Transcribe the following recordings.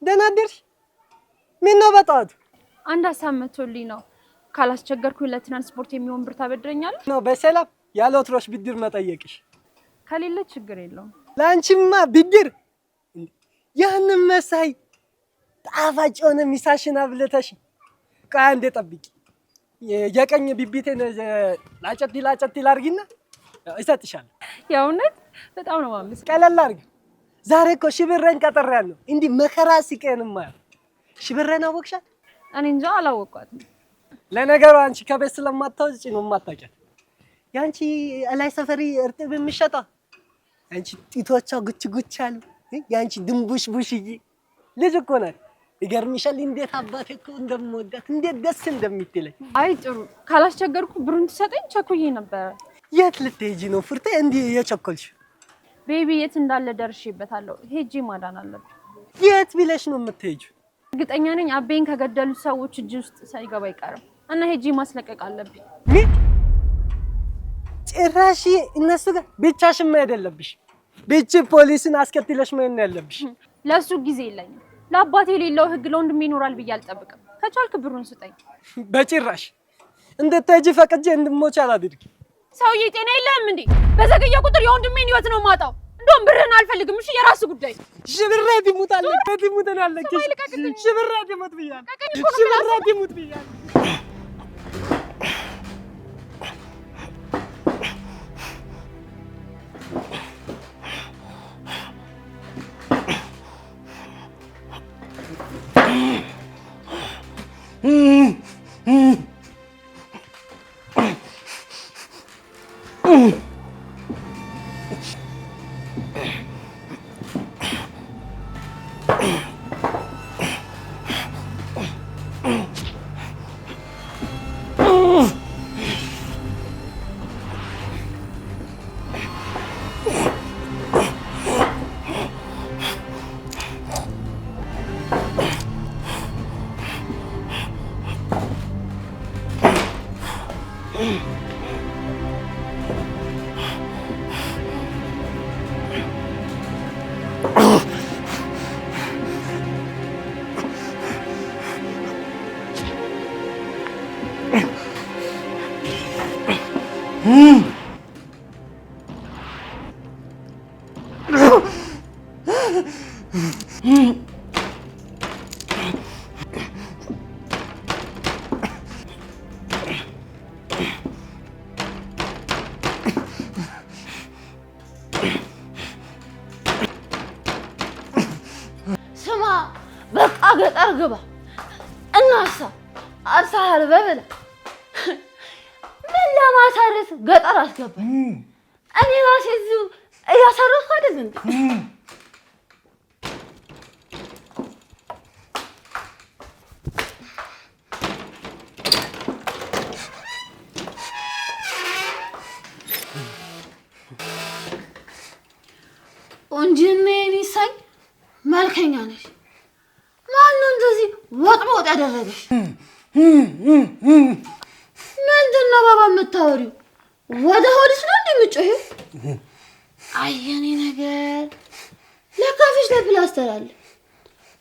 ደናደርሽ ምን ነው በጣት አንድ ሀሳብ መጥቶልኝ ነው ካላስቸገርኩኝ ለትራንስፖርት የሚሆን ብር ታበድረኛለህ ነው በሰላም ያለ ወትሮሽ ብድር መጠየቅሽ ከሌለ ችግር የለውም ላንቺማ ብድር ያንን መሳይ ጣፋጭ ሆነ ሚሳሽና ብለተሽ ቃንዴ ጠብቂ የቀኝ ቢቢቴን ላጨት ላርጊና እሰጥሻለሁ ያውነት በጣም ነው ማምስ ቀለል አርጊ ዛሬ እኮ ሽብረን ቀጠራለሁ እንዲ መከራ ሲቀንማ ሽብረን አወቅሻት እኔ እንጃ አላወቋትም ለነገሩ አንቺ ከቤት ስለማታውጪ ነው ማታውቂያት ያንቺ ላይ ሰፈሪ እርጥብ የሚሸጣ አንቺ ጢቶቿ ጉች አሉ ያንቺ ድንቡሽ ቡሽዬ ልጅ እኮ ናት ይገርምሻል እንዴት አባቴ እኮ እንደምወዳት እንዴት ደስ እንደምትለኝ አይ ጥሩ ካላስቸገርኩ ብሩን ትሰጠኝ ቸኩዬ ነበር የት ልትሄጂ ነው ፍርቴ እንዴ የቸኮልሽ ቤቢ የት እንዳለ ደርሼበታለሁ ሄጂ ማዳን አለብኝ የት ቢለሽ ነው የምትሄጂው እርግጠኛ ነኝ አቤን ከገደሉት ሰዎች እጅ ውስጥ ሳይገባ አይቀርም እና ሄጂ ማስለቀቅ አለብኝ ጭራሽ እነሱ ጋር ብቻሽን መሄድ የለብሽ ብቻ ፖሊስን አስከትለሽ መሄድ ያለብሽ ለሱ ጊዜ የለኝም ለአባቴ የሌለው ህግ ለወንድሜ ይኖራል ብዬ አልጠብቅም ከቻልክ ብሩን ስጠኝ በጭራሽ እንድትሄጂ ፈቅጄ እንድሞች አላድርግ ሰውዬ ጤና የለህም እንዴ በዘገየ ቁጥር የወንድሜን ህይወት ነው ማጣው እንደውም ብርህን አልፈልግም እሺ የራስ ጉዳይ ሽብሬት ይሙታል ከትሙተናለች ሽብሬት ይሙት ብያለሁ ሽብሬት ይሙት ብያለሁ ገጠር ግባ እናሳ አርሳሃል በበለ ምን ለማሳረስ ገጠር አስገባኝ እኔ ራሴ እዚሁ እያሳረስኩ አይደል እንዴ onjineni say malkenya ነሽ ማነው እንደዚህ ወጥሞጥ ያደረገሽ ምንድነው ባባ የምታወሪው ወደ ሆድሽ ነው እንደምትጮሂው አየኔ ነገር ለካፍሽ ለፕላስተር አለ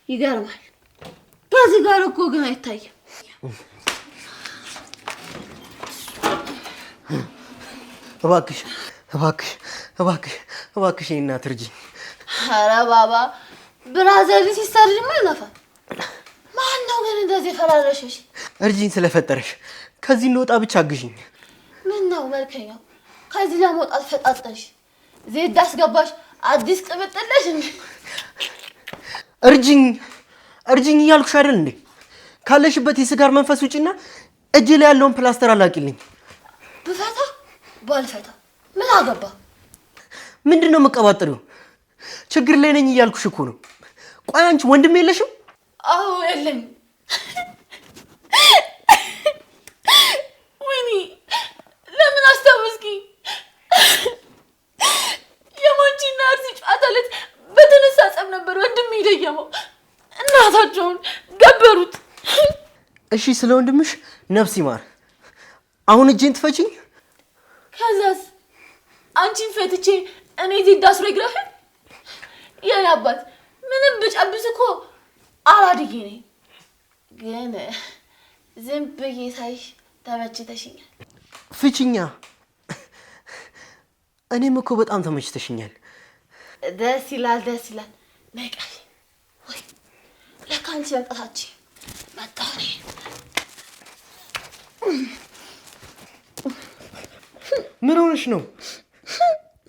ይገርማል ከዚህ ጋር እኮ ግን አይታየም እባክሽ እናት እርጂ ኧረ ባባ ብራዘር ሲስተር ማለፋ ማነው ግን እንደዚህ ፈራረሽሽ እርጂኝ ስለፈጠረሽ ከዚህ እንወጣ ብቻ አግዥኝ። ምን ነው መልከኛው? ከዚህ ለመውጣት ፈጣጠሽ ዜድ አስገባሽ አዲስ ቅብጥልሽ እንዴ? እርጂኝ እያልኩሽ አይደል እንዴ? ካለሽበት የስጋር መንፈስ ውጪና እጄ ላይ ያለውን ፕላስተር አላቂልኝ። ብፈታ ባልፈታ ምን አገባ? ምንድነው መቀባጠሪው? ችግር ላይ ነኝ እያልኩሽ እኮ ነው። ቆይ አንቺ ወንድም የለሽም? አዎ የለኝ። ወይኔ ለምን አስታወስኪ? የማንቺና አርሲ ጨዋታ ዕለት በተነሳ ጸብ ነበር ወንድም ይደየመው። እናታቸውን ገበሩት። እሺ ስለ ወንድምሽ ነፍስ ይማር። አሁን እጄን ትፈቺኝ? ከዛስ አንቺን ፈትቼ እኔ ዜድ አስሮ ይግረህ? የኔ አባት ምንም ብጨብስ እኮ አራድዬ ነኝ። ግን ዝም ብዬ ሳይሽ ተመችተሽኛል። ፍቺኛ። እኔም እኮ በጣም ተመችተሽኛል። ደስ ይላል ደስ ይላል። ነቃሽ ወይ ለካ አንቺ መምጣታችን መጣኔ። ምን ሆነሽ ነው?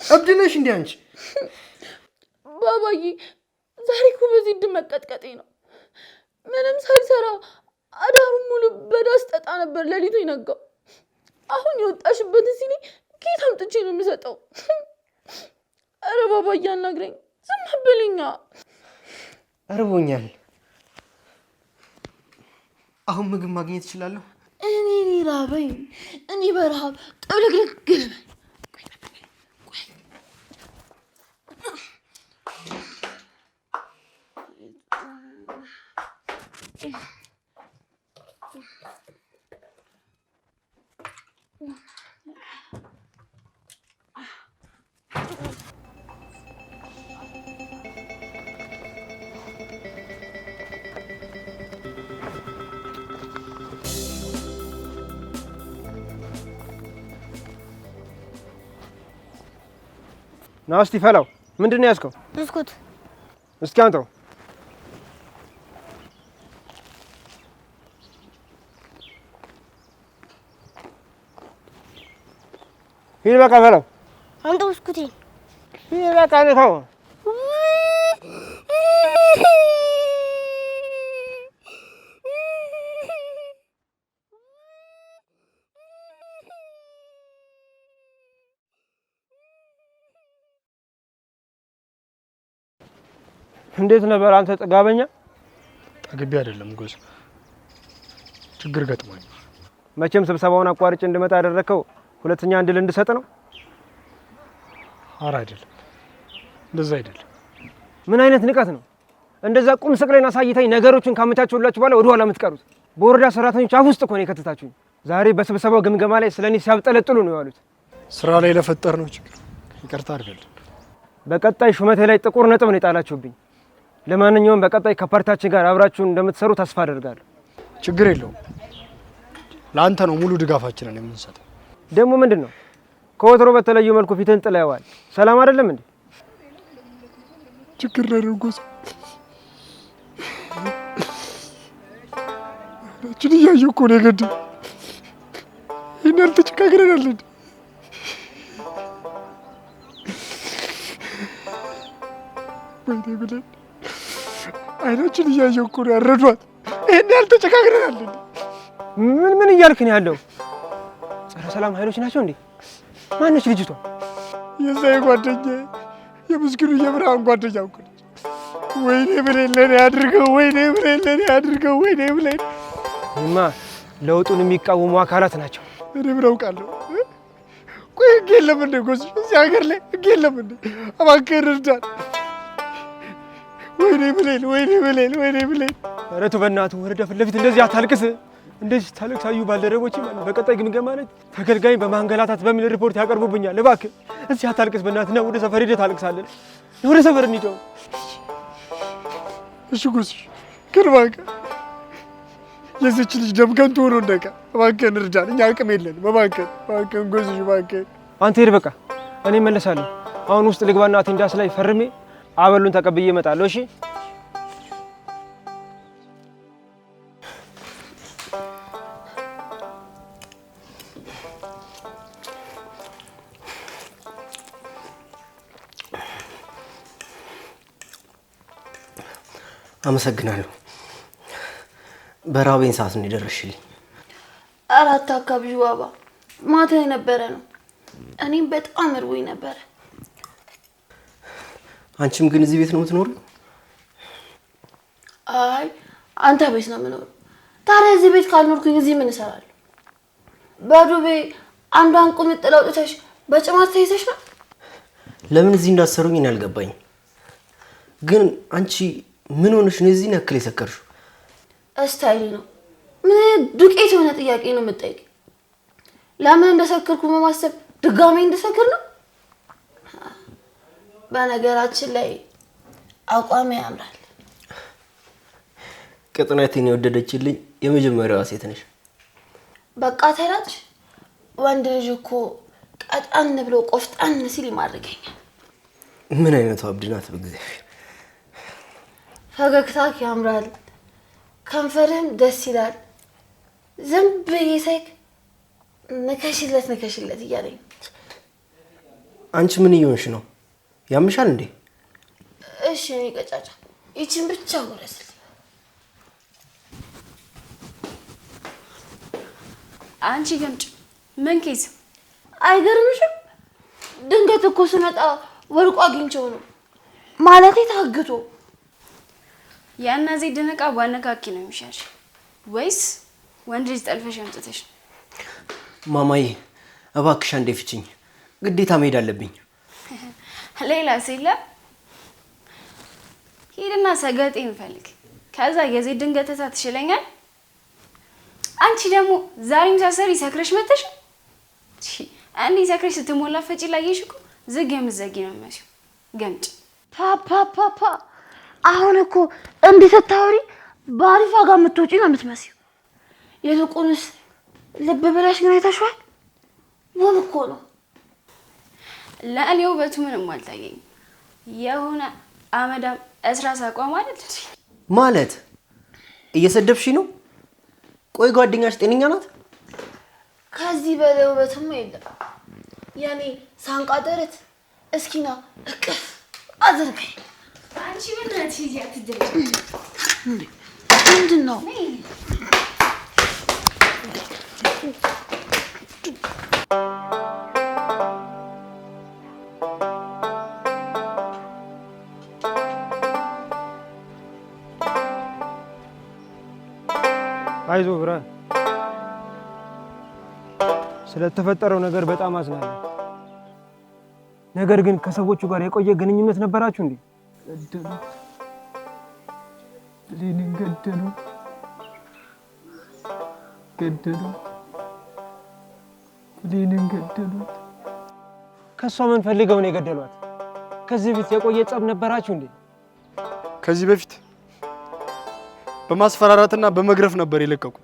እብድ ነሽ እንዴ አንቺ? ባባዬ ዛሬ እኮ በዚህ መቀጥቀጤ ነው። ምንም ሳልሰራ አዳሩን ሙሉ በዳስ ጠጣ ነበር ሌሊቱ ይነጋው። አሁን የወጣሽበትን ሲኒ ጌታ አምጥቼ ነው የምሰጠው። ኧረ ባባዬ አናግረኝ፣ ዝም በለኛ። እርቦኛል። አሁን ምግብ ማግኘት እችላለሁ? እኔ ራበኝ። እኔ በረሃብ ጥብልግልግ ልበል። ና እስቲ ፈላው። ምንድን ነው ያዝከው? ብስኩት። እስኪ አንተው። ሂድ በቃ ፈላው። አንተ ብስኩቴ። ሂድ በቃ ንካው። እንዴት ነበር አንተ ጥጋበኛ? ጠግቤ አይደለም ጎዝ፣ ችግር ገጥሞኝ። መቼም ስብሰባውን አቋርጬ እንድመጣ ያደረከው ሁለተኛ እንድል እንድሰጥ ነው? ኧረ አይደለም፣ እንደዛ አይደለም። ምን አይነት ንቀት ነው? እንደዛ ቁም ስቅሌን አሳይታኝ ነገሮችን ካመቻቸውላችሁ በኋላ ወደ ኋላ የምትቀሩት። በወረዳ ሰራተኞች አፍ ውስጥ እኮ ነው የከተታችሁኝ። ዛሬ በስብሰባው ግምገማ ላይ ስለኔ ሲያብጠለጥሉ ነው ያሉት። ስራ ላይ ለፈጠርነው ችግር ይቅርታ አድርገልን። በቀጣይ ሹመቴ ላይ ጥቁር ነጥብ ነው የጣላችሁብኝ። ለማንኛውም በቀጣይ ከፓርቲያችን ጋር አብራችሁን እንደምትሰሩ ተስፋ አደርጋለሁ። ችግር የለውም። ለአንተ ነው ሙሉ ድጋፋችንን የምንሰጠው። ደግሞ ምንድን ነው ከወትሮ በተለየ መልኩ ፊትን ጥለዋል። ሰላም አይደለም እንዴ? ችግር ነው ጎዝ። እችን እያየሁ እኮ ነው የገድ ይህን ያልተጨካክረናል እንዴ? ወይኔ ብለን አይናችን እያየሁ እኮ ነው ያረዷት። ይህን ያልተጨካክረናል እንዴ? ምን እያልክ ነው ያለው? ጸረ ሰላም ኃይሎች ናቸው እንዴ? ማነች ልጅቷ? የዛ ጓደኛ የምስኪኑ የብርሃን ጓደኛ እኮ ነች። ወይኔ ብሌን ለኔ አድርገው፣ ወይኔ ብሌን ለኔ አድርገው፣ ወይኔ ብሌን። እማ ለውጡን የሚቃወሙ አካላት ናቸው። እኔ ምን አውቃለሁ? ቆይ ህግ የለም እንደ ጎዝ እዚህ ሀገር ላይ ህግ የለም እንደ? እባክህን እርዳን። ወይኔ ብሌን፣ ወይኔ ብሌን፣ ወይኔ ብሌን። ኧረ ተው በእናትህ ወረዳ ፊት ለፊት እንደዚህ አታልቅስ። እንደዚህ ታለቅስ አዩ ባልደረቦች ማለት በቀጣይ ግምገማ ላይ ተገልጋይ በማንገላታት በሚል ሪፖርት ያቀርቡብኛል። እባክህ እዚህ አታልቅስ በእናትህ። ወደ ሰፈር ሄደህ ታልቅሳለህ። ወደ ሰፈር እንሂድ። እሺ ጎዝ ግን እባክህ የዚች ልጅ ደም ከንቱ ሆኖ እንደቀ እባክህን እርዳን። እኛ አቅም የለንም። እባክህን ጎዝ እባክህን። አንተ ሄድ በቃ፣ እኔ እመለሳለሁ። አሁን ውስጥ ልግባና አቴንዳንስ ላይ ፈርሜ አበሉን ተቀብዬ እመጣለሁ። እሺ አመሰግናለሁ። በራቤን ሰዓት ነው የደረሽልኝ። አራት አካባቢ ባባ ማታ የነበረ ነው። እኔም በጣም እርቦኝ ነበረ። አንቺም ግን እዚህ ቤት ነው የምትኖሪው? አይ አንተ ቤት ነው የምኖረው። ታዲያ እዚህ ቤት ካልኖርኩኝ እዚህ ምን እሰራለሁ? በዱቤ አንዷን ቁምጥል አውጥተሽ በጭማት ተይዘሽ ነው? ለምን እዚህ እንዳሰሩኝ እኔ አልገባኝም። ግን አንቺ ምን ሆነሽ ነው እዚህ ያክል የሰከርሽው? ስታይል ነው። ምን ዱቄት የሆነ ጥያቄ ነው የምጠይቅ? ለምን እንደሰከርኩ በማሰብ ድጋሜ እንደሰከር ነው? በነገራችን ላይ አቋሜ ያምራል። ቅጥነቴን የወደደችልኝ የመጀመሪያዋ ሴት ነሽ። በቃ ተላጭ። ወንድ ልጅ እኮ ቀጣን ብሎ ቆፍጣን ሲል ይማርከኛል። ምን አይነቱ አብድ ናት በእግዚአብሔር። ፈገግታክ ያምራል፣ ከንፈርህም ደስ ይላል። ዝም ብዬ ሳይክ ነከሽለት እያለኝ። አንቺ ምን እየሆንሽ ነው? ያምሻል እንዴ? እሺ እኔ ቀጫጫ ይችን ብቻ ወረስል። አንቺ ገምጭ ምን ኬዝ? አይገርምሽም? ድንገት እኮ ስመጣ ወርቁ አግኝቼው ነው ማለቴ ታግቶ። ያናዜ ደነቃ ባነካኪ ነው የሚሻልሽ ወይስ ወንድ ልጅ ጠልፈሽ አምጥተሽ? ማማዬ እባክሽ አንዴ ፍቺኝ፣ ግዴታ መሄድ አለብኝ። ሌላ ሲለ ሄድና ሰገጤን ፈልግ። ከዛ የዜድን ገተታ ትሽለኛል። አንቺ ደግሞ ዛሬም ሳሰሪ ሰክረሽ መተሽ። አንዴ ሰክረሽ ስትሞላ ፈጪ ላየሽ እኮ ዝግ የምትዘጊ ነው የሚመስለው። ገምጭ። ፓፓፓፓ አሁን እኮ እንዲህ ስታወሪ ባሪፋ ጋር የምትወጪ ነው የምትመስለው። ይልቁንስ ልብ ብለሽ ግን አይተሽዋል? ውብ እኮ ነው። ለእኔ ውበቱ ምንም አልታየኝም። የሆነ አመዳም እስራስ አቋም አይደል? ማለት እየሰደብሽ ነው? ቆይ ጓደኛሽ ጤነኛ ናት? ከዚህ በላይ ውበትማ የለም። ያኔ ሳንቃ ደረት እስኪና እቅፍ አድርገኝ። አንቺ በእናትሽ እዚህ አትደረጊ። ምንድን ነው? አይዞ ብርሃን፣ ስለተፈጠረው ነገር በጣም አዝናለሁ። ነገር ግን ከሰዎቹ ጋር የቆየ ግንኙነት ነበራችሁ እንዴ? ገደሉት፣ ብሌንን ገደሉት፣ ብሌንን ገደሉት። ከሷ ምን ፈልገው ነው የገደሏት? ከዚህ በፊት የቆየ ጸብ ነበራችሁ እንዴ? ከዚህ በፊት በማስፈራራትና በመግረፍ ነበር የለቀቁ።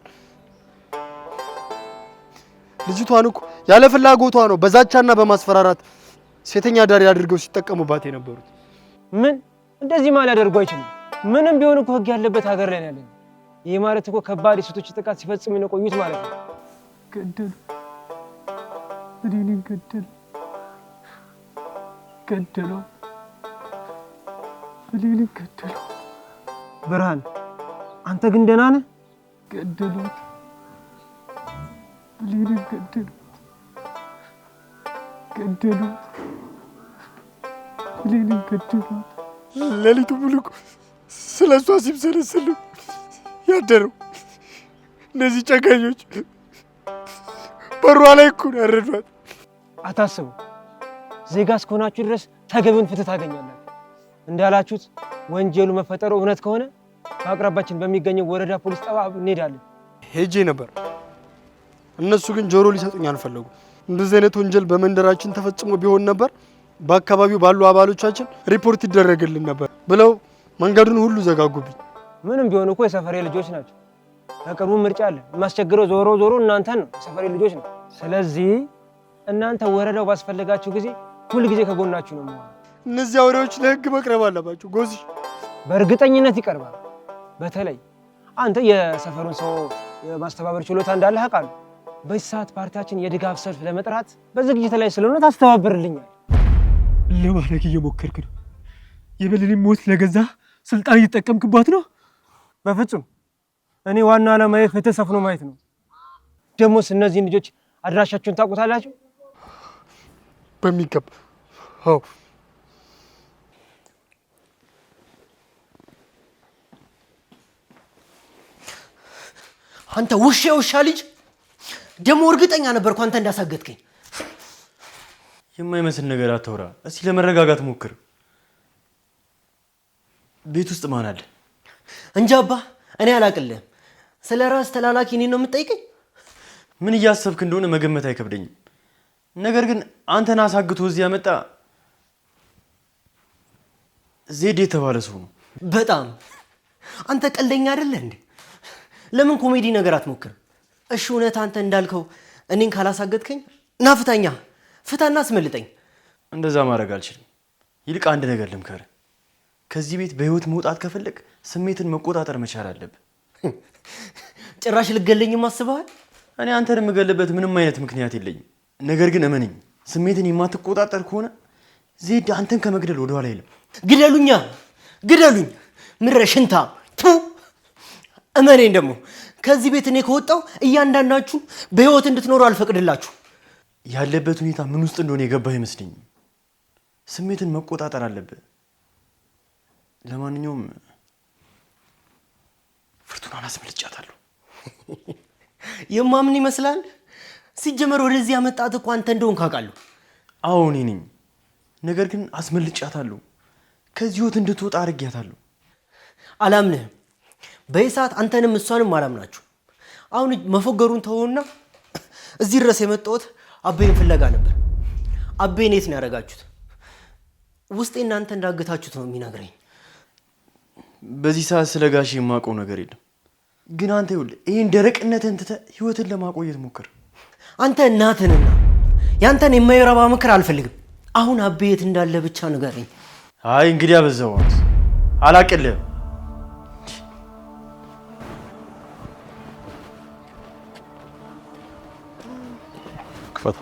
ልጅቷን እኮ ያለ ፍላጎቷ ነው በዛቻና በማስፈራራት ሴተኛ ዳሪ አድርገው ሲጠቀሙባት የነበሩት። ምን እንደዚህ ማለት ያደርጉ አይችሉም። ምንም ቢሆን እኮ ህግ ያለበት ሀገር ላይ ያለን። ይሄ ማለት እኮ ከባድ የሴቶች ጥቃት ሲፈጽሙ ነው ቆዩት ማለት ነው። ገደሉ፣ ብሌንን ገደሉ፣ ብሌንን ገደሉ። ብርሃን አንተ ግን ደህና ነህ? ገደሉት፣ ብሌንን ገደሉት፣ ብሌንን ገደሉት። ሌሊቱ ሙሉ ስለሷ ሲብሰለሰሉ ያደረው እነዚህ ጨካኞች በሯ ላይ እኮ ነው ያረዷት። አታስቡ፣ ዜጋ እስከሆናችሁ ድረስ ተገቢውን ፍትህ ታገኛላችሁ። እንዳላችሁት ወንጀሉ መፈጠሩ እውነት ከሆነ በአቅራቢያችን በሚገኘው ወረዳ ፖሊስ ጣቢያ እንሄዳለን። ሄጄ ነበር፣ እነሱ ግን ጆሮ ሊሰጡኝ አልፈለጉ። እንደዚህ አይነት ወንጀል በመንደራችን ተፈጽሞ ቢሆን ነበር በአካባቢው ባሉ አባሎቻችን ሪፖርት ይደረግልን ነበር ብለው መንገዱን ሁሉ ዘጋጉብኝ። ምንም ቢሆን እኮ የሰፈሬ ልጆች ናቸው። በቅርቡ ምርጫ አለ። የማስቸግረው ዞሮ እናንተን ነው፣ የሰፈሬ ልጆች ነው። ስለዚህ እናንተ ወረዳው ባስፈለጋችሁ ጊዜ ሁል ጊዜ ከጎናችሁ ነው የምሆነው። እነዚህ አውሬዎች ለህግ መቅረብ አለባቸው። ጎዚ በእርግጠኝነት ይቀርባል። በተለይ አንተ የሰፈሩን ሰው የማስተባበር ችሎታ እንዳለህ አውቃለሁ። በዚህ ሰዓት ፓርቲያችን የድጋፍ ሰልፍ ለመጥራት በዝግጅት ላይ ስለሆነ ታስተባብርልኛል። ለማድረግ እየሞከርክ ነው። የበለኔ ሞት ለገዛ ስልጣን እየተጠቀምክባት ነው? በፍጹም እኔ ዋና ዓላማዬ ፍትህ ሰፍኖ ማየት ነው። ደሞስ እነዚህን ልጆች አድራሻቸውን ታውቁታላችሁ? በሚገባ አዎ። አንተ ውሻ ልጅ ደግሞ እርግጠኛ ነበርኩ አንተ እንዳሳገትከኝ። የማይመስል ነገር አታውራ። እስቲ ለመረጋጋት ሞክር። ቤት ውስጥ ማን አለ? እንጃ አባ፣ እኔ አላቅልህም። ስለ ራስ ተላላኪ እኔን ነው የምትጠይቀኝ? ምን እያሰብክ እንደሆነ መገመት አይከብደኝም። ነገር ግን አንተን አሳግቶ እዚህ ያመጣ ዜድ የተባለ ሰው ነው። በጣም አንተ ቀልደኛ አይደለህ እንዴ? ለምን ኮሜዲ ነገር አትሞክርም? እሺ እውነት አንተ እንዳልከው እኔን ካላሳገትከኝ ናፍታኛ ፍታና አስመልጠኝ። እንደዛ ማድረግ አልችልም። ይልቅ አንድ ነገር ልምከር። ከዚህ ቤት በህይወት መውጣት ከፈለግ ስሜትን መቆጣጠር መቻል አለብህ። ጭራሽ ልገለኝም አስበሃል? እኔ አንተን የምገልበት ምንም አይነት ምክንያት የለኝም። ነገር ግን እመነኝ፣ ስሜትን የማትቆጣጠር ከሆነ ዜድ አንተን ከመግደል ወደኋላ አይልም። ግደሉኝ ምድረ ሽንታ። እመኔን ደግሞ ከዚህ ቤት እኔ ከወጣው እያንዳንዳችሁ በህይወት እንድትኖሩ አልፈቅድላችሁ። ያለበት ሁኔታ ምን ውስጥ እንደሆነ የገባህ አይመስለኝም። ስሜትን መቆጣጠር አለብህ። ለማንኛውም ፍርቱናን አስመልጫታለሁ። የማምን ይመስላል? ሲጀመር ወደዚህ ያመጣት እኮ አንተ እንደሆን ካውቃለሁ። አዎ እኔ ነኝ። ነገር ግን አስመልጫታለሁ። ከዚህ ህይወት እንድትወጣ አድርጊያታለሁ። አላምንህም። በይሳት አንተንም እሷንም አላምናችሁ። አሁን መፎገሩን ተውና እዚህ ድረስ የመጣሁት አቤን ፍለጋ ነበር። አቤን የት ነው ያደረጋችሁት? ውስጤ እናንተ እንዳገታችሁት ነው የሚነግረኝ። በዚህ ሰዓት ስለ ጋሽ የማውቀው ነገር የለም። ግን አንተ ይኸውልህ ይሄን ደረቅነትን ትተህ ህይወትን ለማቆየት ሞክር። አንተ እናትንና ያንተን የማይረባ ምክር አልፈልግም። አሁን አቤ የት እንዳለ ብቻ ንገረኝ። አይ እንግዲህ አበዛው። አላቅልህም። ክፈቱ።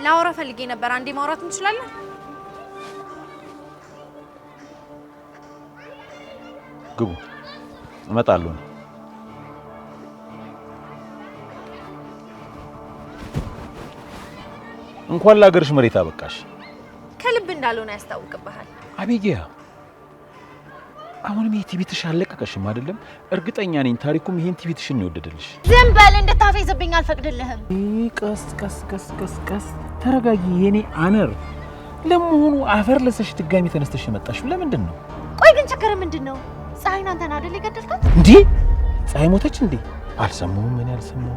ላወራ ፈልጌ ነበር። አንዴ ማውራት እንችላለን? ግቡ። እመጣለሁ። እንኳን ለሀገርሽ መሬት አበቃሽ። ከልብ እንዳልሆነ ያስታውቅብሃል። አቤጊያ፣ አሁንም ይሄ ቲቪትሽ አለቀቀሽም አይደለም? እርግጠኛ ነኝ ታሪኩም ይሄን ቲቪትሽን ነው የወደደልሽ። ዝም በል፣ እንድታፌዝብኝ አልፈቅድልህም። ቀስ ተረጋጊ የኔ አነር። ለመሆኑ አፈር ለሰሽ ድጋሚ ተነስተሽ የመጣሽው ለምንድን ነው? ቆይ ግን ችግር ምንድን ነው? ፀሐይን አንተን አይደል የገደልካት? እንዴ ፀሐይ ሞተች እንዴ? አልሰማሁም። ምን ያልሰማሁ?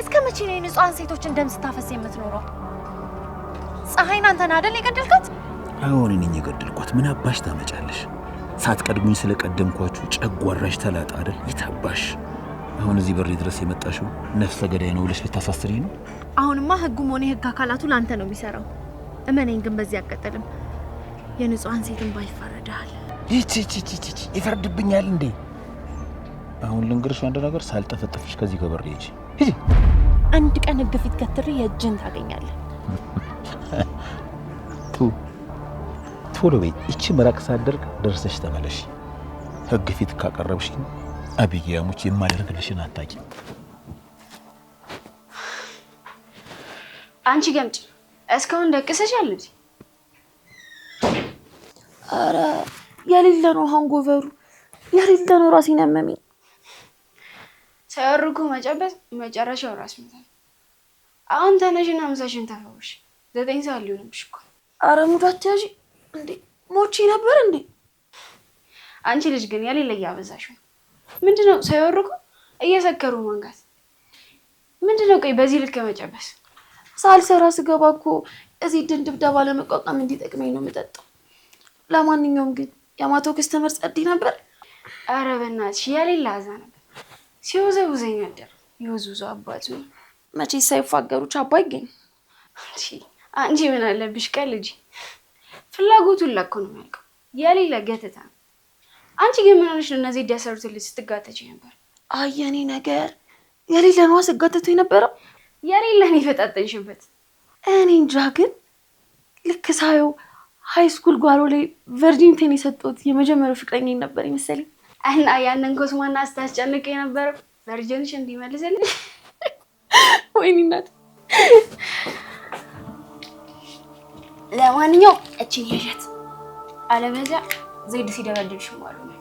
እስከ መቼ ነው የንጹሃን ሴቶችን ደም ስታፈስ የምትኖረው? ፀሐይን አንተን አይደል የገደልካት? አሁን እኔ የገደልኳት ምን አባሽ ታመጫለሽ? ሳትቀድሙኝ ስለቀደምኳችሁ ጨጓራሽ ተላጣ አይደል? ይታባሽ። አሁን እዚህ በሬ ድረስ የመጣሽው ነፍሰ ገዳይ ነው ብለሽ ልታሳስሪኝ ነው? አሁንማ ህጉም ሆነ የህግ አካላቱ ላንተ ነው የሚሰራው። እመነኝ። ግን በዚህ አቀጥልም የንጹሃን ሴትን ባይፈረዳል። ይቺ ይፈርድብኛል እንዴ? አሁን ልንገርሽ አንድ ነገር፣ ሳልጠፈጥፍሽ ከዚህ ገበሬ ሂጂ። አንድ ቀን ህግ ፊት ገትሬ የእጅን ታገኛለህ። ቶሎ በይ። እቺ መራቅ ሳደርግ ደርሰሽ ተመለሽ። ህግ ፊት ካቀረብሽኝ አቢጊያሙች የማደርግልሽን አታቂ። አንቺ ገምጭ እስካሁን ደቅሰሻል እንዴ? አረ የሌለ ነው ሃንጎቨሩ፣ የሌለ ነው ራሴን ያመመኝ። ሳይወርኩ መጨበጥ መጨረሻው ራስ ምታት። አሁን ተነሽና ምሳሽን ተፈውሽ። 9 ሰዓት ሊሆንብሽ እኮ። አረ ሙዳት ያጂ እንዴ! ሞቼ ነበር እንዴ? አንቺ ልጅ ግን የሌለ እያበዛሽ ነው። ምንድነው ሳይወርኩ እየሰከሩ ማንጋት? ምንድነው ቆይ በዚህ ልክ መጨበስ? ሳልሰራ ስገባ እኮ እዚህ ድብደባ ለመቋቋም እንዲጠቅመኝ ነው የምጠጣው። ለማንኛውም ግን የማቶ ከስተመር ጸዲ ነበር። አረ በእናትሽ የሌለ አዛ ነበር። ሲወዘውዘኝ ነበር። ይወዙዙ አባቱ መቼ ሳይፋገሩ ቻባ ይገኝ። አንቺ ምን አለብሽ ቀልጂ። ፍላጎቱን ለኮ ነው የሚያውቀው። የሌለ ገተታ። አንቺ ግን ምን ሆነሽ ነው እነዚህ ዲያሰርቱልኝ ስትጋተች ነበር? አየኔ ነገር የሌለ ነው ስጋተቱ የነበረው። የሌለን የፈጣጠንሽበት። እኔ እንጃ ግን ልክ ሳየው ሃይ ስኩል ጓሮ ላይ ቨርጂኒቲን የሰጠሁት የመጀመሪያው ፍቅረኛ ነበር ይመስለኝ። እና ያንን ኮስማና ስታስጨንቅ የነበረው ቨርጂንሽ እንዲመልስልኝ። ወይኔ እናት። ለማንኛውም እቺን ያዣት፣ አለበለዚያ ዘይድ ሲደበድብሽ ማለት ነው።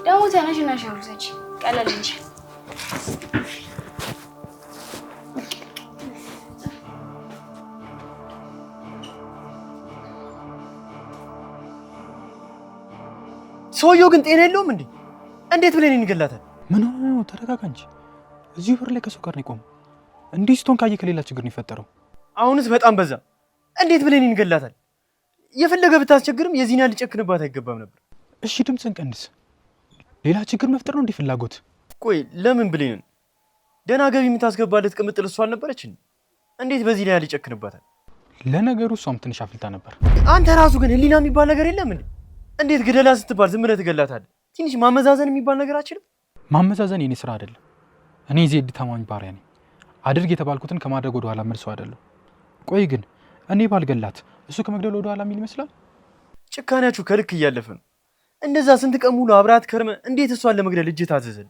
ደግሞ ተነሽና ሻውርሰች ቀለል እንጂ ሰውየው ግን ጤና የለውም እንዴ? እንዴት ብለን እንገላታለን? ምን ሆነ ነው? ተረጋጋ እንጂ። እዚህ በር ላይ ከሰው ጋር ነው የቆመው። እንዲህ ስቶን ካየ ከሌላ ችግር ነው የፈጠረው። አሁንስ በጣም በዛ። እንዴት ብለን እንገላታለን? የፈለገ ብታስቸግርም የዚህን ያህል ሊጨክንባት አይገባም ነበር። እሺ ድምፅን ቀንስ። ሌላ ችግር መፍጠር ነው እንዴ ፍላጎት? ቆይ ለምን ብሌንን ደህና ገቢ የምታስገባለት ቅምጥል እሷ አልነበረች? እንዴት በዚህ ላይ ሊጨክንባታል? ለነገሩ እሷም ትንሽ አፍልታ ነበር። አንተ ራሱ ግን ህሊና የሚባል ነገር የለም እንዴ? እንዴት ግደላ ስትባል ዝም ብለህ ትገላታለህ? ትንሽ ማመዛዘን የሚባል ነገር አችልም? ማመዛዘን የኔ ስራ አይደለም። እኔ ዜድ ታማኝ ባሪያ ነኝ። አድርግ የተባልኩትን ከማድረግ ወደ ኋላ መልሶ አይደለም። ቆይ ግን እኔ ባልገላት እሱ ከመግደል ወደ ኋላ የሚል ይመስላል? ጭካኔያችሁ ከልክ እያለፈ ነው። እንደዛ ስንት ቀን ሙሉ አብራት ከርመ እንዴት እሷን ለመግደል እጅ ታዘዘል?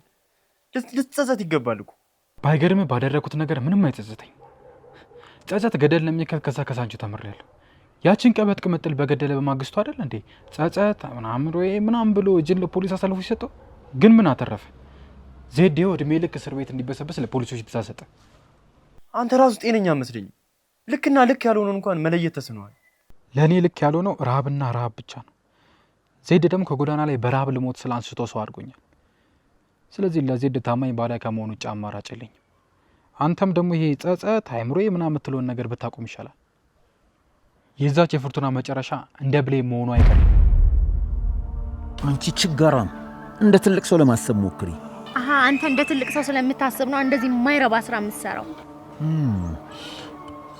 ልትጸጸት ይገባል እኮ። ባይገርም ባደረኩት ነገር ምንም አይጸጸተኝ። ጸጸት ገደል ለሚከት ከሳንቺ ተምሬያለሁ። ያችን ቀበጥ ቅምጥል በገደለ በማግስቱ አይደል እንዴ ጸጸት ምናምን ብሎ እጅን ለፖሊስ አሳልፎ ሲሰጠው? ግን ምን አተረፈ? ዜዴው እድሜ ልክ እስር ቤት እንዲበሰበስ ለፖሊሶች ትእዛዝ ሰጠ። አንተ ራሱ ጤነኛ መስለኝ። ልክና ልክ ያልሆነውን እንኳን መለየት ተስኗል። ለእኔ ልክ ያልሆነው ረሃብና ረሃብ ብቻ ነው። ዜድ ደግሞ ከጎዳና ላይ በረሃብ ልሞት ስለ አንስቶ ሰው አድርጎኛል። ስለዚህ ለዜድ ታማኝ ባሪያ ከመሆኑ ውጭ አማራጭ የለኝም። አንተም ደግሞ ይሄ ጸጸት አይምሮዬ ምናምን የምትለውን ነገር ብታቆም ይሻላል። የዛች የፍርቱና መጨረሻ እንደ ብሌን መሆኑ አይቀርም። አንቺ ችጋራም እንደ ትልቅ ሰው ለማሰብ ሞክሪ። አሃ አንተ እንደ ትልቅ ሰው ስለምታስብ ነው እንደዚህ የማይረባ ስራ የምትሰራው።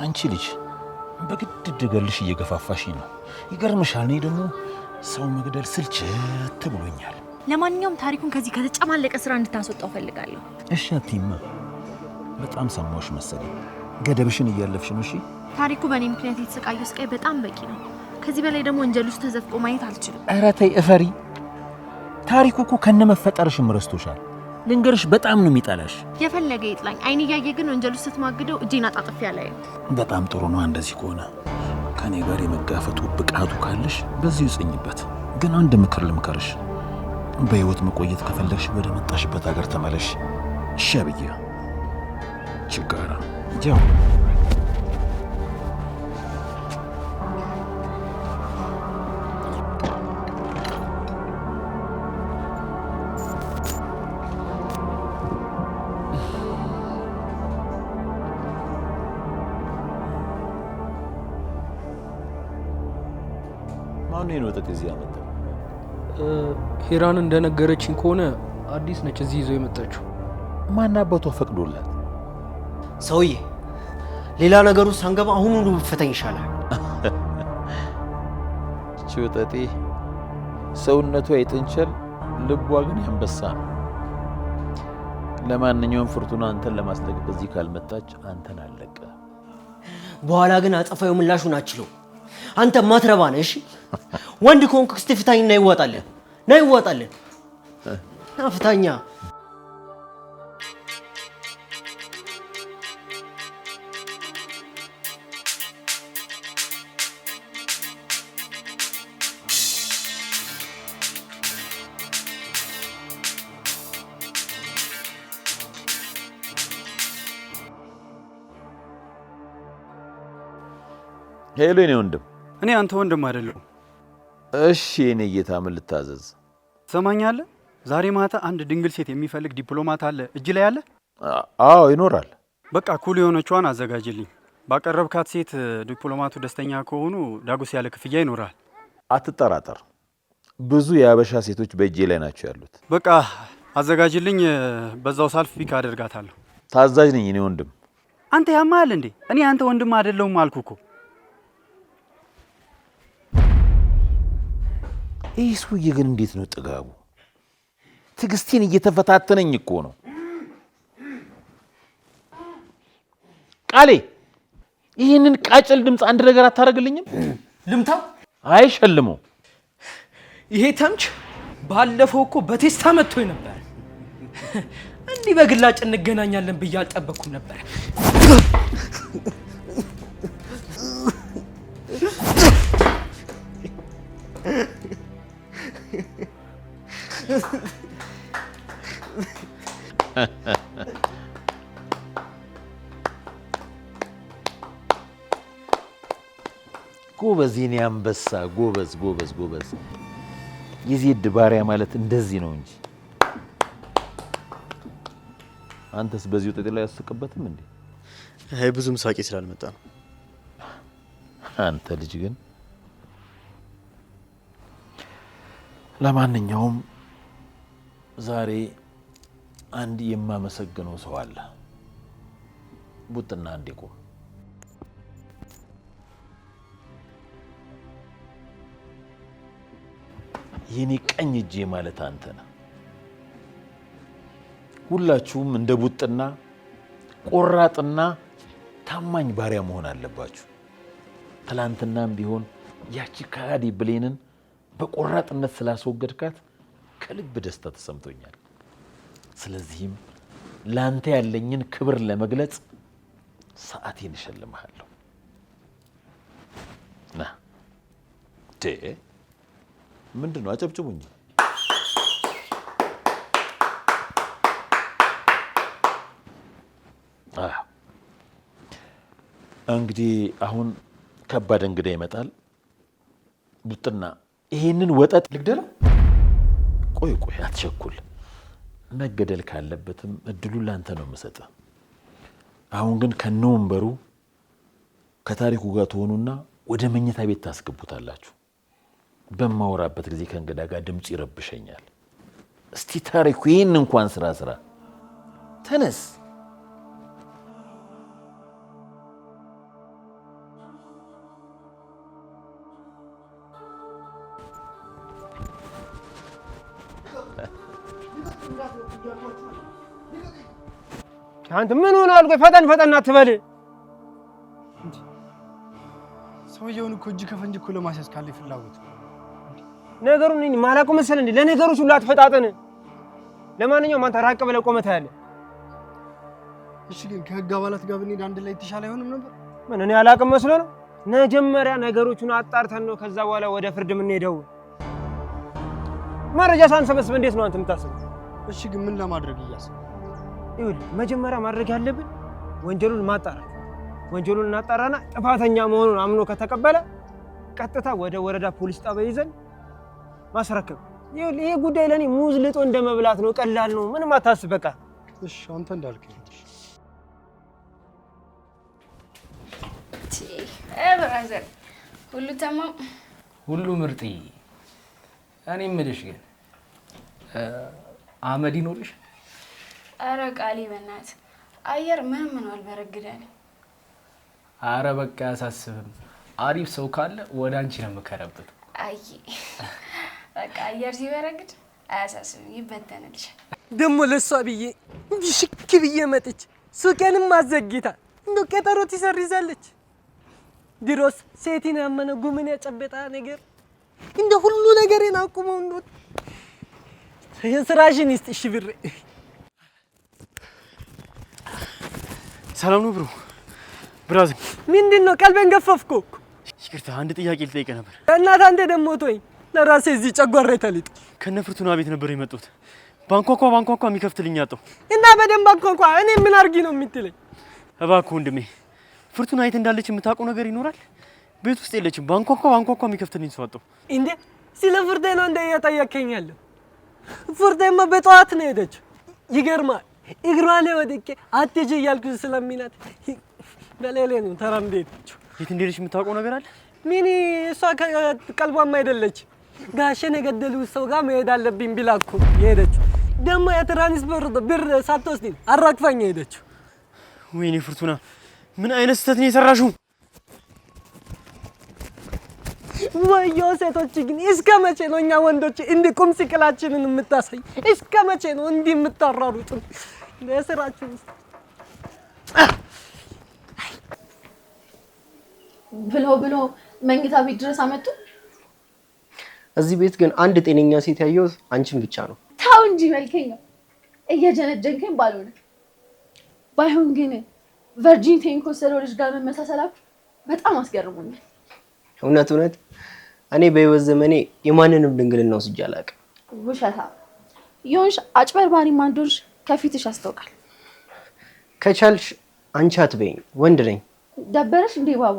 አንቺ ልጅ በግድ ድገልሽ እየገፋፋሽኝ ነው። ይገርምሻል፣ እኔ ደግሞ ሰው መግደል ስልችት ብሎኛል። ለማንኛውም ታሪኩን ከዚህ ከተጨማለቀ ስራ እንድታስወጣው ፈልጋለሁ። እሺ አትይማ። በጣም ሰማሁሽ መሰለኝ። ገደብሽን እያለፍሽ ነው። እሺ ታሪኩ በእኔ ምክንያት የተሰቃየው ስቃይ በጣም በቂ ነው። ከዚህ በላይ ደግሞ ወንጀል ውስጥ ተዘፍቆ ማየት አልችልም። ኧረ ተይ እፈሪ። ታሪኩ እኮ ከነመፈጠርሽም ረስቶሻል። ልንገርሽ፣ በጣም ነው የሚጠላሽ። የፈለገ ይጥላኝ፣ አይን እያየ ግን ወንጀል ውስጥ ስትማግደው እጄን አጣጥፌ ያላየው። በጣም ጥሩ ነው። እንደዚህ ከሆነ ከኔ ጋር የመጋፈጡ ብቃቱ ካለሽ በዚሁ ጽኝበት። ግን አንድ ምክር ልምከርሽ። በህይወት መቆየት ከፈለግሽ ወደ መጣሽበት ሀገር ተመለሽ። እሺ አብዬ? ችጋራ ጃው ማን ነው ወጣት እዚህ ያመጣው? ሂራን እንደነገረችኝ ከሆነ አዲስ ነች እዚህ ይዞ የመጣችው። ማን አባቷ ፈቅዶላት? ሰውዬ ሌላ ነገሩ ሳንገባ አሁን ሁሉ ብፈተኝ ይሻላል። ችውጠቴ ሰውነቷ የጥንቸል ልቧ ግን ያንበሳ ነው። ለማንኛውም ፍርቱና አንተን ለማስለቀቅ እዚህ ካልመጣች አንተን አለቀ። በኋላ ግን አጸፋዩ ምላሹን አችለው። አንተ ማትረባ ነህ። እሺ ወንድ ከሆንክ እስቲ ፍታኝና ይዋጣልን ና ይዋጣልን ና ፍታኛ። ሄሎ የኔ ወንድም። እኔ አንተ ወንድም አይደለሁም። እሺ የኔ ጌታ ምን ልታዘዝ? ትሰማኛለህ? ዛሬ ማታ አንድ ድንግል ሴት የሚፈልግ ዲፕሎማት አለ። እጅ ላይ አለ? አዎ ይኖራል። በቃ ኩል የሆነችዋን አዘጋጅልኝ። ባቀረብካት ሴት ዲፕሎማቱ ደስተኛ ከሆኑ ዳጎስ ያለ ክፍያ ይኖራል። አትጠራጠር፣ ብዙ የአበሻ ሴቶች በእጄ ላይ ናቸው ያሉት። በቃ አዘጋጅልኝ። በዛው ሳልፍ ፒክ አደርጋታለሁ። ታዛዥ ነኝ እኔ ወንድም። አንተ ያማል እንዴ? እኔ አንተ ወንድም አይደለሁም አልኩ እኮ። ይህ ሰውዬ ግን እንዴት ነው ጥጋቡ? ትዕግስቴን እየተፈታተነኝ እኮ ነው። ቃሌ፣ ይህንን ቃጭል ድምፅ አንድ ነገር አታደርግልኝም? ልምታው? አይሸልሙ። ይሄ ተምች ባለፈው እኮ በቴስታ መጥቶኝ ነበር። እንዲህ በግላጭ እንገናኛለን ብዬ አልጠበኩም ነበር። ጎበዝ የኔ አንበሳ ጎበዝ። የዜድ ባሪያ ማለት እንደዚህ ነው እንጂ አንተስ በዚህ ወጥ ላይ ያስቀበትም እንዴ? አይ ብዙም ሳቂ ስላልመጣ ነው። አንተ ልጅ ግን ለማንኛውም ዛሬ አንድ የማመሰግነው ሰው አለ። ቡጥና አንዴ ቆም። የኔ ቀኝ እጄ ማለት አንተ ነህ። ሁላችሁም እንደ ቡጥና ቆራጥና ታማኝ ባሪያ መሆን አለባችሁ። ትላንትናም ቢሆን ያቺ ከሃዲ ብሌንን በቆራጥነት ስላስወገድካት ከልብ ደስታ ተሰምቶኛል። ስለዚህም ላንተ ያለኝን ክብር ለመግለጽ ሰዓቴን እሸልምሃለሁ። ና ምንድን ነው? አጨብጭቡኝ። እንግዲህ አሁን ከባድ እንግዳ ይመጣል። ቡጥና ይሄንን ወጠጥ ልግደለው? ቆይ አትቸኩል። መገደል ካለበትም እድሉን ላንተ ነው የምሰጠው። አሁን ግን ከነወንበሩ ከታሪኩ ጋር ትሆኑና ወደ መኝታ ቤት ታስገቡታላችሁ። በማወራበት ጊዜ ከእንግዳ ጋር ድምጽ ይረብሸኛል። እስቲ ታሪኩ ይህን እንኳን ስራ ተነስ። አንተ ምን ሆነሃል? ቆይ ፈጠን አትበል። ሰውየውን እኮ እጅ ከፈንጅ እኮ ለማስያዝ ካለ ፍላጎት ነገሩን እኔ ማላውቀው መሰለ እንዴ? ለነገሮች ሁሉ አትፈጣጠን። ለማንኛውም አንተ ራቅ ብለህ ቆመህ ታያለህ። እሺ ግን ከህግ አባላት ጋር ብንሄድ አንድ ላይ የተሻለ አይሆንም ነበር? ምን እኔ አላውቅም መስሎ ነው? መጀመሪያ ነገሮቹን አጣርተን ነው ከዛ በኋላ ወደ ፍርድ የምንሄደው። መረጃ ሳንሰበስብ እንዴት ነው አንተ የምታስበው? እሺ ግን ምን ለማድረግ እያሰብህ? ይኸውልህ መጀመሪያ ማድረግ ያለብን ወንጀሉን ማጣራት። ወንጀሉን እናጣራና ጥፋተኛ መሆኑን አምኖ ከተቀበለ ቀጥታ ወደ ወረዳ ፖሊስ ጣቢያ ይዘን ማስረከብ። ይኸውልህ ይሄ ጉዳይ ለኔ ሙዝ ልጦ እንደመብላት ነው። ቀላል ነው። ምንም አታስብ። በቃ እሺ አንተ እንዳልከኝ። ብራዘር ሁሉ ተማም፣ ሁሉ ምርጥ። እኔ የምልሽ ግን አመድ ይኖርሽ? አረ ቃሊ በእናትህ አየር ምንም ነው አልበረግዳል። አረ በቃ አያሳስብም። አሪፍ ሰው ካለ ወደ አንቺ ነው የምከረብት። አይ በቃ አየር ሲበረግድ አያሳስብም፣ ይበተንልሻል። ደግሞ ለሷ ብዬ እንዲህ ሽክ ብዬ መጥቼ ሱቄንም አዘግይታ እንደው ቀጠሮ ትሰርዛለች። ድሮስ ሴቲን ያመነ ጉምን ያጨበጣ ነገር እንደ ሁሉ ነገሬን አቁመው እንደው የስራሽን ይስጥሽ ብሬ። ሰላም ነው ብሮ? ብራዘር ምንድነው? ቀልቤን ገፈፍኩ። ይቅርታ አንድ ጥያቄ ልጠይቅህ ነበር። እናት አንተ ደግሞ ተወኝ። ለራሴ እዚህ ጨጓራዬ ተልጦ ከነ ፍርቱና ቤት ነበር የመጡት። ባንኳኳ የሚከፍትልኝ አጣሁ እና በደንብ አንኳኳ። እኔ ምን አርጊ ነው የምትለኝ? እባክህ ወንድሜ ፍርቱና የት እንዳለች የምታውቀው ነገር ይኖራል? ቤት ውስጥ የለችም። ባንኳኳ የሚከፍትልኝ ሰው አጣሁ። እንዴ ስለ ፍርቴ ነው እንደ እየጠየከኝ ያለው? ፍርቴማ በጠዋት ነው ሄደችው። ይገርማል። እግሯ ላይ ወድቄ አትሄጂ እያልኩ ስለሚናት በሌሌ ነው ተራምዳ ሄደችው። የት እንደሄደች የምታውቀው ነገር አለ? ምን እሷ ቀልቧም አይደለች። ጋሸን የገደሉት ሰው ጋር መሄድ አለብኝ ብላ እኮ የሄደችው። ደግሞ የትራንስፖርት ብር ሳትወስድ አራግፋኝ ሄደችው። ወይኔ ፍርቱና ምን አይነት ስህተት ነው የሰራሽው? ወዮ ሴቶች ግን እስከ መቼ ነው እኛ ወንዶች እንዲህ ቁም ስቅላችንን የምታሳይ? እስከ መቼ ነው እንዲህ የምታራሩጥ? ለስራችሁ ብሎ መኝታ ቤት ድረስ አመጡ። እዚህ ቤት ግን አንድ ጤነኛ ሴት ያየሁት አንቺን ብቻ ነው። ታው እንጂ መልከኛ እየጀነጀንከኝ ባልሆነ ባይሆን ግን ቨርጂኒቲን ከወሰደው ልጅ ጋር መመሳሰላችሁ በጣም አስገርሞኛል። እውነት እኔ በህይወት ዘመኔ የማንንም ድንግልና ወስጄ አላውቅም። ውሸታ ይሁንሽ አጭበርባሪ ማንዶልሽ ከፊትሽ ያስታውቃል። ከቻልሽ አንቺ አትበይኝ፣ ወንድ ነኝ። ደበረሽ እንዴ ባባ?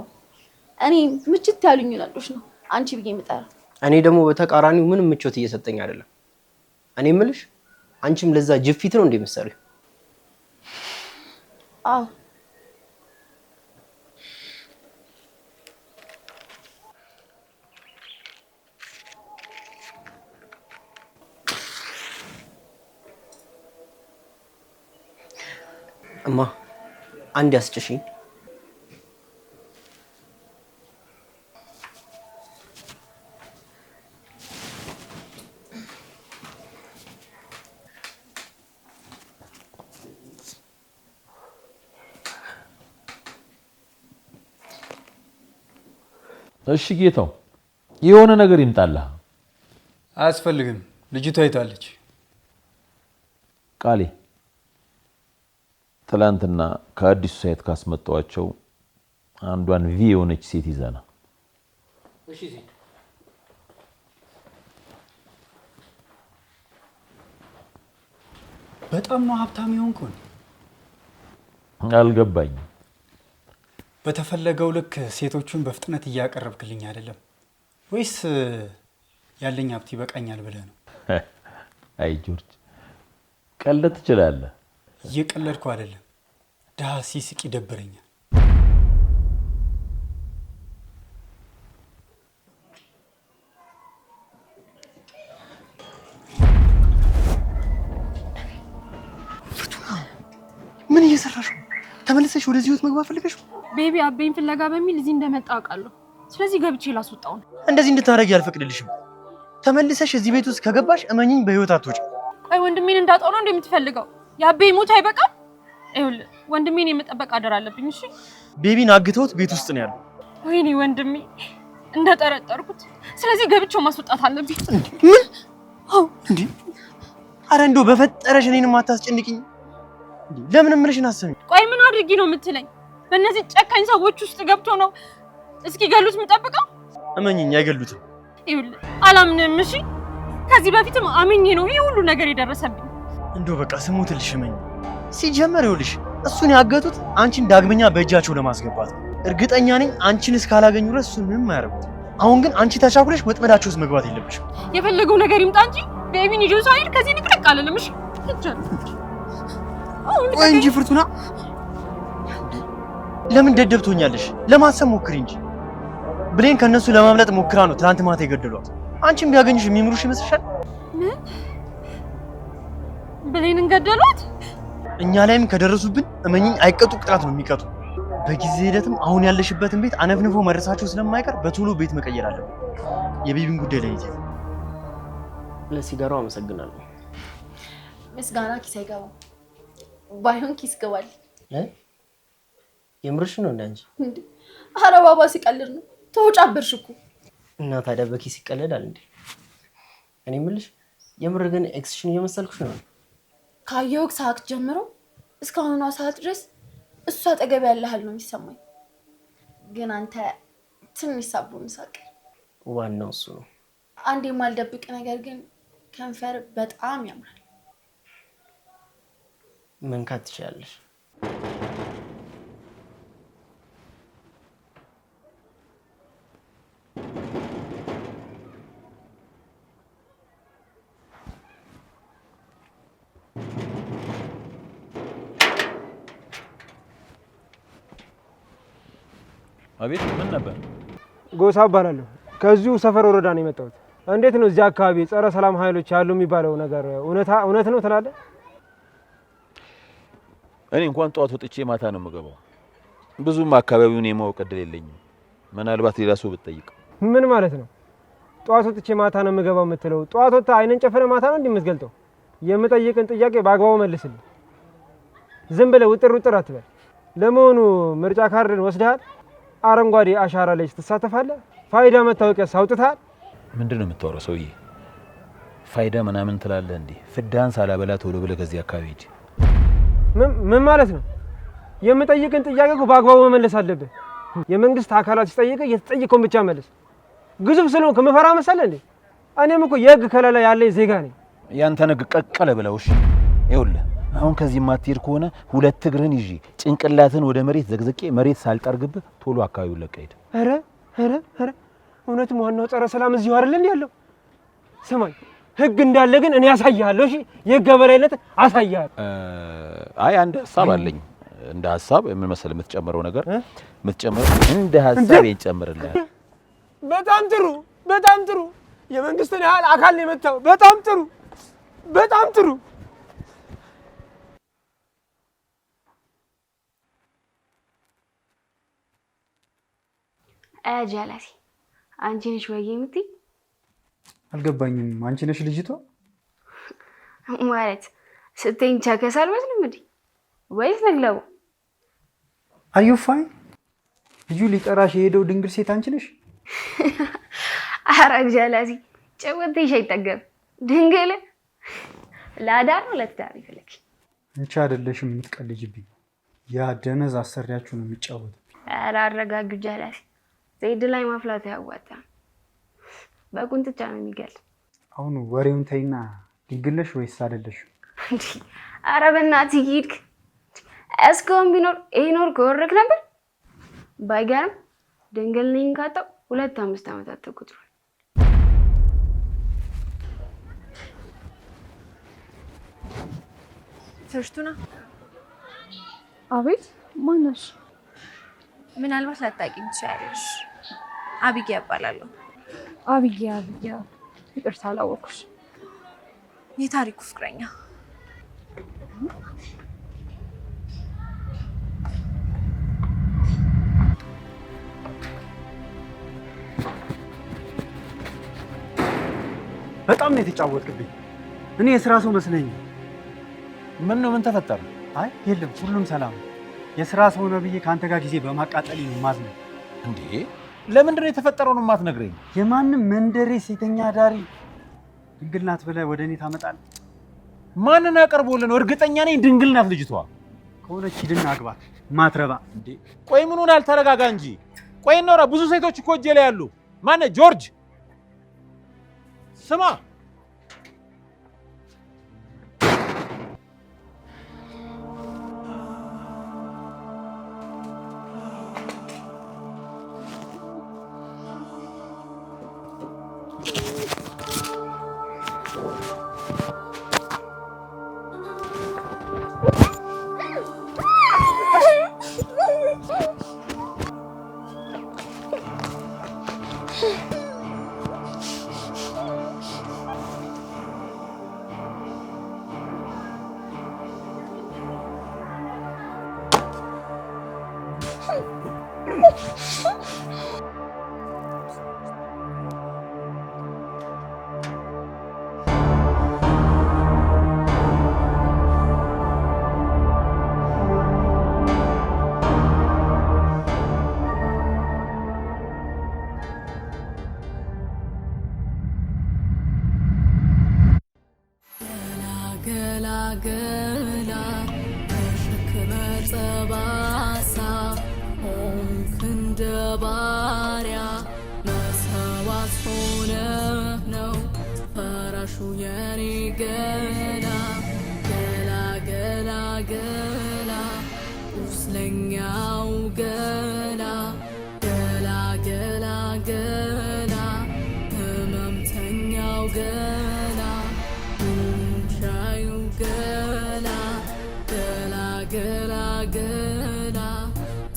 እኔ ምችት ያሉኝ ወንዶች ነው አንቺ ብዬ የምጠራ። እኔ ደግሞ በተቃራኒው ምንም ምቾት እየሰጠኝ አይደለም። እኔ የምልሽ አንቺም ለዛ ጅፊት ነው እንደምትሰሪው? አዎ እማ አንድ ያስጭሽኝ። እሺ ጌታው፣ የሆነ ነገር ይምጣልህ። አያስፈልግም፣ ልጅቷ አይታለች። ቃሌ ትላንትና ከአዲሱ ሳይት ካስመጣዋቸው አንዷን ቪ የሆነች ሴት ይዘና። እሺ ዜድ፣ በጣም ነው ሀብታም የሆንኩን። አልገባኝም። በተፈለገው ልክ ሴቶቹን በፍጥነት እያቀረብክልኝ አይደለም ወይስ ያለኝ ሀብት ይበቃኛል ብለህ ነው? አይ ጆርጅ፣ ቀልድ ትችላለህ። እየቀለድኩ አይደለም። ድሀ ሲስቅ ይደብረኛል። ምን እየሰራሽ ነው? ተመልሰሽ ወደዚህ ህይወት መግባት ፈልገሽ? ቤቢ አቤን ፍለጋ በሚል እዚህ እንደመጣ አውቃለሁ። ስለዚህ ገብቼ ላስወጣው ነው። እንደዚህ እንድታረጊ አልፈቅድልሽም። ተመልሰሽ እዚህ ቤት ውስጥ ከገባሽ እመኚኝ በህይወት አትወጪም። ቆይ ወንድሜን እንዳጣው ነው እንደምትፈልገው? የአቤ ሞት አይበቃም? ይኸውልህ ወንድሜን የመጠበቅ አደራ አለብኝ። እሺ ቤቢን አግተውት ቤት ውስጥ ነው ያለው። ወይኔ ወንድሜ እንደጠረጠርኩት። ስለዚህ ገብቼው ማስወጣት አለብኝ። ምን? አው እንዴ! አረ እንደው በፈጠረሽ እኔንም አታስጨንቂኝ። ለምን ምንሽን አሰብኝ? ቆይ ምን አድርጊ ነው የምትለኝ? በእነዚህ ጨካኝ ሰዎች ውስጥ ገብቶ ነው እስኪ ገሉት የምጠብቀው? እመኚኝ አይገሉትም። ይኸውልህ አላምንም። እሺ ከዚህ በፊትም አምኜ ነው ይሄ ሁሉ ነገር የደረሰብኝ። እንደው በቃ ስሞትልሽ እመኚኝ። ሲጀመር ይኸውልሽ እሱን ያገቱት አንቺን ዳግመኛ በእጃቸው ለማስገባት ነው። እርግጠኛ ነኝ አንቺን እስካላገኙ ድረስ እሱን ምንም አያደርጉት። አሁን ግን አንቺ ተቻኩለሽ ወጥመዳቸው ውስጥ መግባት የለብሽም። የፈለገው ነገር ይምጣ እንጂ ቤቢን ይዞ ሳይል ከዚህ ንቅንቅ አልልም። እሺ ቆይ እንጂ ፍርቱና፣ ለምን ደደብ ትሆኛለሽ? ለማሰብ ሞክሪ እንጂ። ብሌን ከነሱ ለማምለጥ ሞክራ ነው ትናንት ማታ የገደሏት። አንቺም ቢያገኙሽ የሚምሩሽ ይመስልሻል? ምን? ብሌንን ገደሏት? እኛ ላይም ከደረሱብን እመኚኝ አይቀጡ ቅጣት ነው የሚቀጡ። በጊዜ ሂደትም አሁን ያለሽበትን ቤት አነፍንፎ መድረሳቸው ስለማይቀር በቶሎ ቤት መቀየር አለብን። የቤቢን ጉዳይ ላይ ይዘ ለሲጋራው አመሰግናለሁ። ምስጋና ኪስ አይገባም። ባይሆን ኪስ ገባል። የምርሽ ነው እንዴ? እንዴ ኧረ ባባ ሲቀልድ ነው። ተውጫበርሽ እኮ። እና ታዲያ በኪስ ይቀለዳል እንዴ? እኔ የምልሽ የምር ግን ኤክስሽን እየመሰልኩሽ ነው። ካየው ሰዓት ጀምሮ እስካሁኗ ሰዓት ድረስ እሱ አጠገብ ያለሃል ነው የሚሰማኝ። ግን አንተ ትንሽ ሳቡ ምሳቅ። ዋናው እሱ ነው። አንድ የማልደብቅ ነገር ግን ከንፈር በጣም ያምራል። መንካት ትችላለሽ። አቤት፣ ምን ነበር? ጎሳ እባላለሁ። ከዚሁ ሰፈር ወረዳ ነው የመጣሁት። እንዴት ነው እዚህ አካባቢ ጸረ ሰላም ኃይሎች ያሉ የሚባለው ነገር እውነት ነው ትላለህ? እኔ እንኳን ጠዋት ወጥቼ ማታ ነው የምገባው። ብዙም አካባቢውን የማወቅ እድል የለኝም። ምናልባት ሌላ ሰው ብትጠይቅ። ምን ማለት ነው? ጠዋት ወጥቼ ማታ ነው የምገባው የምትለው? ጠዋት ወጥተህ አይነን ጨፈነ ማታ ነው እንደምትገልጠው? የምጠይቅን ጥያቄ በአግባቡ መልስልኝ። ዝም ብለህ ውጥር ውጥር አትበል። ለመሆኑ ምርጫ ካርድን ወስደሃል? አረንጓዴ አሻራ ላይ ትሳተፋለህ? ፋይዳ መታወቂያስ አውጥተሃል? ምንድነው የምታወራው ሰውዬ? ፋይዳ ምናምን ትላለህ እንዴ? ፍዳን ሳላበላ ቶሎ ብለህ ከዚህ አካባቢ ሂድ። ምን ማለት ነው? የምጠይቅን ጥያቄ እኮ በአግባቡ መመለስ አለብህ። የመንግስት አካላት ሲጠይቅ የተጠየቀውን ብቻ መልስ። ግዙፍ ስለሆንክ የምፈራ መሰለህ እንዴ? እኔም እኮ የህግ ከለላ ያለኝ ዜጋ ነኝ። ያንተ ነገ ቀቀለ ብለው እሺ። ይኸውልህ አሁን ከዚህ ማትሄድ ከሆነ ሁለት እግርህን ይዤ ጭንቅላትን ወደ መሬት ዘግዝቄ መሬት ሳልጠርግብህ ቶሎ አካባቢውን ለቀህ ሂድ። ኧረ እውነትም ዋናው ጸረ ሰላም እዚሁ አይደል እንዴ ያለው? ስማኝ ህግ እንዳለ ግን እኔ አሳይሃለሁ። እሺ የህግ የበላይነት አሳይሃለሁ። አይ አንድ ሀሳብ አለኝ። እንደ ሀሳብ ምን መሰለህ የምትጨምረው ነገር እንደ ሀሳብ ይጨምርልህ። በጣም ጥሩ የመንግስትን ያህል አካል ነው የመታው። በጣም ጥሩ ጀላሲ አንቺ ነሽ ወይ የምትይ? አልገባኝም። አንቺ ነሽ ልጅቷ ማለት ስትይኝ ቸከስ አልመስልም እንዴ? ወይስ ልግለቡ? አዩ ፋይን ልጁ ሊጠራሽ የሄደው ድንግል ሴት አንቺ ነሽ? ኧረ ጀላሲ ጭውትሽ አይጠገብም። ድንግል ለአዳር ነው ለትዳር ይፈልግ። አንቺ አይደለሽም የምትቀልጅብኝ፣ ያ ደነዝ አሰሪያችሁ ነው የሚጫወት። ኧረ አረጋጉ ጀላሲ። ዘይድ ላይ ማፍላት ያዋጣል። በቁንጥጫ ነው የሚገል። አሁን ወሬውን ተይና ድንግል ነሽ ወይስ አይደለሽም? ኧረ በእናትህ ሂድክ። እስካሁን ቢኖር ይኖር ከወረክ ነበር። ባይገርም ድንግል ነኝ ካጣው 2-5 ዓመታት ተቆጥሯል። ፍርቱና። አቤት ማነሽ? ምናልባት ላታውቂኝ ትችያለሽ። አቢጊያ እባላለሁ። አቢጊያ ይቅርታ አላወኩሽ። የታሪኩ ፍቅረኛ። በጣም ነው የተጫወትክብኝ። እኔ የስራ ሰው መስለኝ። ምን ተፈጠረ? አይ የለም ሁሉም ሰላም ነው። የስራ ሰው ነው ብዬ ከአንተ ጋር ጊዜ በማቃጠል ነው የማዝነው። እንዴ ለምንድን ነው የተፈጠረው ነው የማትነግረኝ? የማንም መንደሬ ሴተኛ ዳሪ ድንግል ናት ብለህ ወደ እኔ ታመጣለህ? ማንን አቀርቦልህ ነው? እርግጠኛ ነኝ ድንግል ናት ልጅቷ። ከሆነች ሂድና አግባት። ማትረባ እንዴ! ቆይ ምን ሆነ? አልተረጋጋ እንጂ። ቆይ እናውራ። ብዙ ሴቶች እኮ እጄ ላይ ያሉ። ማነው? ጆርጅ ስማ፣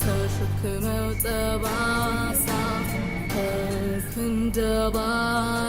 ተሸክመው ጠባሳ ሆንክ እንደ ባሪያ